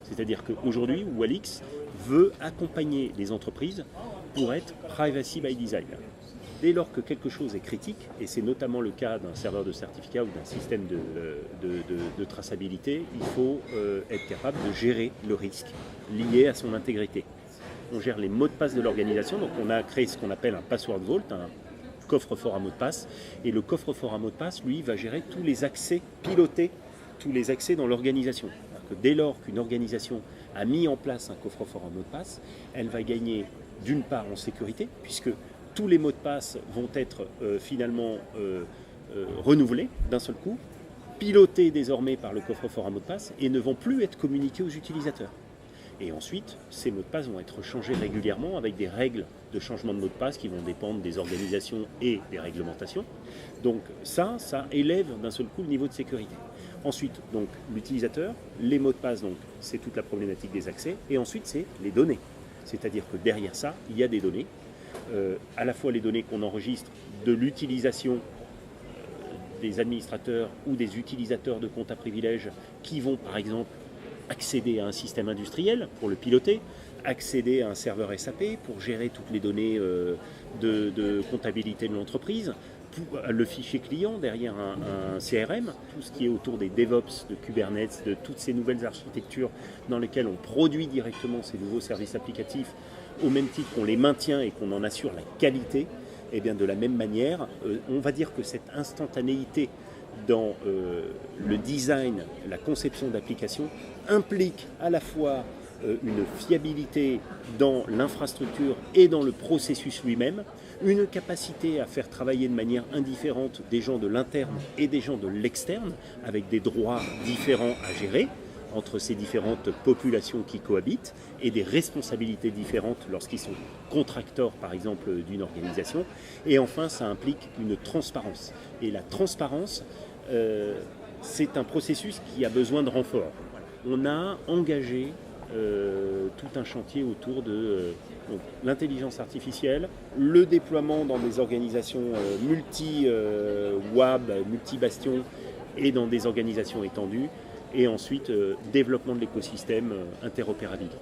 C'est-à-dire qu'aujourd'hui, Wallix veut accompagner les entreprises pour être privacy by design. Dès lors que quelque chose est critique, et c'est notamment le cas d'un serveur de certificat ou d'un système de traçabilité, il faut être capable de gérer le risque lié à son intégrité. On gère les mots de passe de l'organisation, donc on a créé ce qu'on appelle un password vault, un coffre-fort à mots de passe, et le coffre-fort à mots de passe, lui, va gérer tous les accès, piloter tous les accès dans l'organisation. Dès lors qu'une organisation a mis en place un coffre-fort à mots de passe, elle va gagner d'une part en sécurité, puisque tous les mots de passe vont être finalement renouvelés d'un seul coup, pilotés désormais par le coffre-fort à mots de passe et ne vont plus être communiqués aux utilisateurs. Et ensuite, ces mots de passe vont être changés régulièrement avec des règles de changement de mot de passe qui vont dépendre des organisations et des réglementations. Donc ça élève d'un seul coup le niveau de sécurité. Ensuite, donc l'utilisateur, les mots de passe, donc c'est toute la problématique des accès, et ensuite c'est les données. C'est-à-dire que derrière ça, il y a des données, à la fois les données qu'on enregistre de l'utilisation des administrateurs ou des utilisateurs de comptes à privilèges qui vont par exemple accéder à un système industriel pour le piloter, accéder à un serveur SAP pour gérer toutes les données de comptabilité de l'entreprise, le fichier client derrière un CRM, tout ce qui est autour des DevOps, de Kubernetes, de toutes ces nouvelles architectures dans lesquelles on produit directement ces nouveaux services applicatifs au même titre qu'on les maintient et qu'on en assure la qualité. Et bien de la même manière, on va dire que cette instantanéité dans le design, la conception d'applications implique à la fois une fiabilité dans l'infrastructure et dans le processus lui-même, une capacité à faire travailler de manière indifférente des gens de l'interne et des gens de l'externe, avec des droits différents à gérer entre ces différentes populations qui cohabitent et des responsabilités différentes lorsqu'ils sont contracteurs par exemple d'une organisation. Et enfin, ça implique une transparence. Et la transparence, c'est un processus qui a besoin de renfort. On a engagé tout un chantier autour de l'intelligence artificielle, le déploiement dans des organisations multi-WAB, multi-bastions et dans des organisations étendues, et ensuite développement de l'écosystème, interopérabilité.